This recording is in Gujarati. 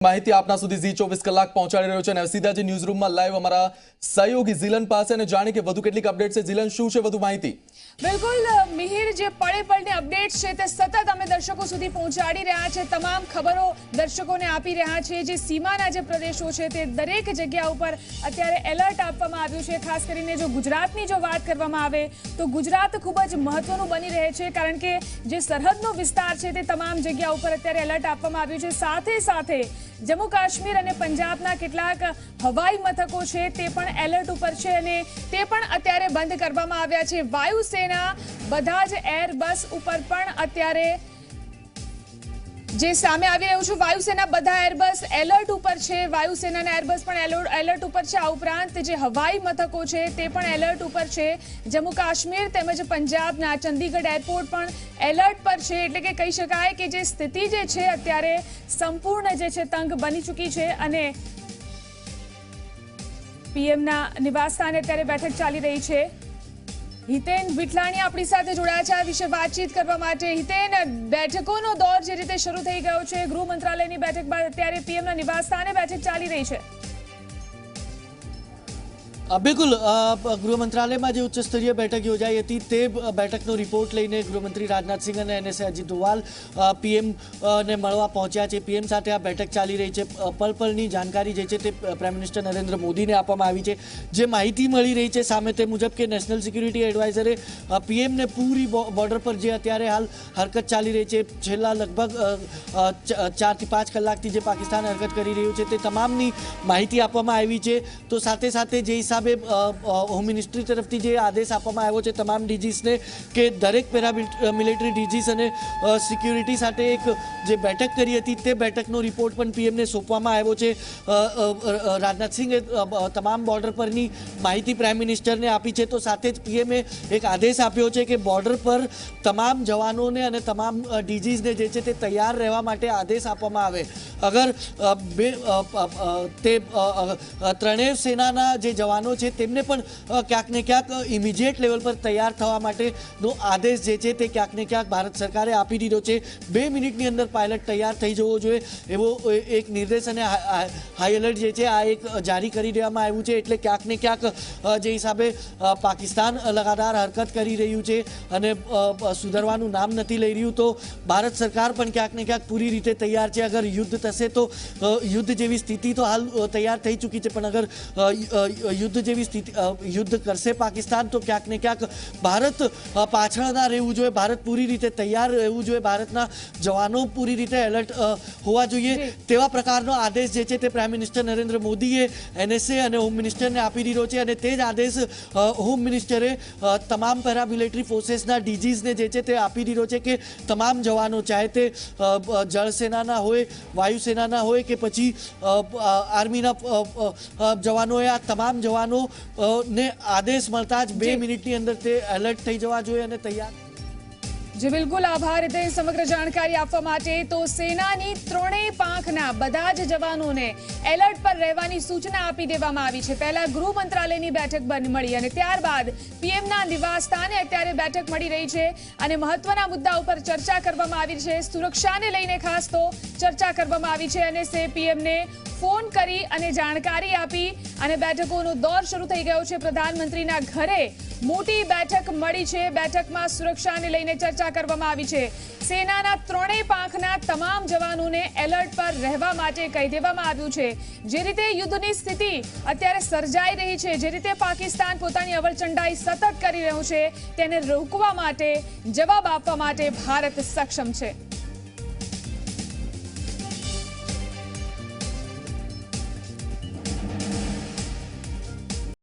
માહિતી આપના સુધી ઝી 24 કલાક પહોંચાડી રહ્યો છે અને સીધા જ ન્યૂઝ રૂમમાં લાઈવ અમારા સહયોગી ઝીલન પાસે અને જાણે કે વધુ કેટલીક અપડેટ છે। ઝીલન, શું છે વધુ માહિતી? બિલકુલ મિહિર, જે પળે પળની અપડેટ છે તે સતત અમે દર્શકો સુધી પહોંચાડી રહ્યા છે। તમામ ખબરો દર્શકોને આપી રહ્યા છે। જે સીમાના જે પ્રદેશો છે તે દરેક જગ્યા ઉપર અત્યારે એલર્ટ આપવામાં આવ્યું છે। ખાસ કરીને જો ગુજરાતની જો વાત કરવામાં આવે તો ગુજરાત ખૂબ જ મહત્વનું બની રહે છે, કારણ કે જે સરહદનો વિસ્તાર છે તે તમામ જગ્યા ઉપર અત્યારે એલર્ટ આપવામાં આવ્યું છે। સાથે સાથે જમ્મુ કાશ્મીર અને પંજાબના કેટલાક હવાઈ મથકો છે તે પણ એલર્ટ ઉપર છે અને તે પણ અત્યારે બંધ કરવામાં આવ્યા છે। વાયુસેના બધા જ એરબસ ઉપર પણ અત્યારે જે સામે આવી રહ્યું છે, વાયુસેના બધા એરબસ એલર્ટ ઉપર છે। વાયુસેનાના એરબસ પણ એલર્ટ ઉપર છે। આ ઉપરાંત જે હવાઈ મથકો છે તે પણ એલર્ટ ઉપર છે। જમ્મુ કાશ્મીર તેમજ પંજાબના ચંદીગઢ એરપોર્ટ પણ એલર્ટ પર છે। એટલે કે કહી શકાય કે જે સ્થિતિ જે છે અત્યારે સંપૂર્ણ જે છે તંગ બની ચૂકી છે અને પીએમના નિવાસસ્થાને અત્યારે બેઠક ચાલી રહી છે। હિતેન વિઠલાણી આપણી સાથે જોડાયા છે આ વિશે વાતચીત કરવા માટે। હિતેન, બેઠકોનો દોર જે રીતે શરૂ થઈ ગયો છે, ગૃહ મંત્રાલયની બેઠક બાદ અત્યારે પીએમના નિવાસસ્થાને બેઠક ચાલી રહી છે। બિલકુલ, ગૃહ મંત્રાલયમાં જે ઉચ્ચ સ્તરીય બેઠક યોજાઈ હતી તે બેઠકનો રિપોર્ટ લઈને ગૃહમંત્રી રાજનાથસિંહ અને એનએસએ અજીત દોવાલ પીએમ ને મળવા પહોંચ્યા છે। પીએમ સાથે આ બેઠક ચાલી રહી છે। પલ પલની જાણકારી જે છે તે પ્રાઇમ મિનિસ્ટર નરેન્દ્ર મોદીને આપવામાં આવી છે। જે માહિતી મળી રહી છે સામે તે મુજબ કે નેશનલ સિક્યુરિટી એડવાઇઝરે પીએમને પૂરી બોર્ડર પર જે અત્યારે હાલ હરકત ચાલી રહી છે, છેલ્લા લગભગ 4 થી 5 કલાકથી જે પાકિસ્તાન હરકત કરી રહ્યું છે તે તમામની માહિતી આપવામાં આવી છે। તો સાથે સાથે જે હિસાબે હોમ મિનિસ્ટ્રી તરફથી જે આદેશ આપવામાં આવ્યો છે તમામ ડીજીસને કે દરેક પેરામિલિટરી ડીજીસ અને સિક્યુરિટી સાથે એક જે બેઠક કરી હતી તે બેઠકનો રિપોર્ટ પણ પીએમને સોંપવામાં આવ્યો છે। રાજનાથસિંહે તમામ બોર્ડર પરની માહિતી પ્રાઇમ મિનિસ્ટરને આપી છે। તો સાથે જ પીએમએ એક આદેશ આપ્યો છે કે બોર્ડર પર તમામ જવાનોને અને તમામ ડીજીસને જે છે તે તૈયાર રહેવા માટે આદેશ આપવામાં આવે। અગર તે ત્રણેય સેનાના જે જવાનો છે તેમને પણ ક્યાંક ને ક્યાંક ઇમિડિયેટ લેવલ પર તૈયાર થવા માટેનો આદેશ જે છે તે ક્યાંક ને ક્યાંક ભારત સરકારે આપી દીધો છે। 2 મિનિટની અંદર પાયલટ તૈયાર થઈ જવો જોઈએ એવો એક નિર્દેશ અને હાઈ એલર્ટ જે છે આ એક જારી કરી દેવામાં આવ્યું છે। એટલે ક્યાંક ને ક્યાંક જે હિસાબે પાકિસ્તાન લગાતાર હરકત કરી રહ્યું છે અને સુધરવાનું નામ નથી લઈ રહ્યું, તો ભારત સરકાર પણ ક્યાંક ને ક્યાંક પૂરી રીતે તૈયાર છે। અગર યુદ્ધ થશે તો યુદ્ધ જેવી સ્થિતિ તો હાલ તૈયાર થઈ ચૂકી છે, પણ અગર યુદ્ધ કરશે પાકિસ્તાન તો ક્યાંક ને ક્યાંક ભારત પાછળ ના રહેવું જોઈએ। ભારત પૂરી રીતે તૈયાર રહેવું જોઈએ। ભારતના જવાનો પૂરી રીતે એલર્ટ હોવા જોઈએ। તેવા પ્રકારનો આદેશ જે છે તે પ્રાઇમ મિનિસ્ટર નરેન્દ્ર મોદીએ એનએસએ અને હોમ મિનિસ્ટરને આપી દીધો છે અને તે જ આદેશ હોમ મિનિસ્ટરે તમામ પેરામિલિટરી ફોર્सेसના ડીજીસને જે છે તે આપી દીધો છે કે તમામ જવાનો, ચાહે તે જળસેનાના હોય, વાયુસેનાના હોય કે પછી આર્મીના જવાનો, આ તમામ જવાનો ને આદેશ મળતા જ 2 મિનિટની અંદર તે એલર્ટ થઈ જવા જોઈએ અને તૈયાર। જી બિલકુલ, આભાર તે સમગ્ર જાણકારી આપવા માટે। તો સેનાની ત્રણેય પાંખના બધા જ જવાનોને એલર્ટ પર રહેવાની સૂચના આપી દેવામાં આવી છે। પહેલા ગૃહ મંત્રાલયની બેઠક મળી અને ત્યારબાદ પીએમના નિવાસસ્થાને અત્યારે બેઠક મળી રહી છે અને મહત્વના મુદ્દા ઉપર ચર્ચા કરવામાં આવી છે। સુરક્ષાને લઈને ખાસ તો ચર્ચા કરવામાં આવી છે અને પીએમને ફોન કરી અને જાણકારી આપી અને બેઠકોનો દોર શરૂ થઈ ગયો છે। પ્રધાનમંત્રીના ઘરે મોટી બેઠક મળી છે। બેઠકમાં સુરક્ષાને લઈને ચર્ચા કરવામાં આવી છે। સેનાના ત્રણેય પાંખના તમામ જવાનોને એલર્ટ પર રહેવા માટે કહી દેવામાં આવ્યું છે। જે રીતે યુદ્ધની સ્થિતિ અત્યારે સર્જાઈ રહી છે, જે રીતે પાકિસ્તાન પોતાની અવરચંડાઈ સતત કરી રહ્યું છે, તેને રોકવા માટે, જવાબ આપવા માટે ભારત સક્ષમ છે।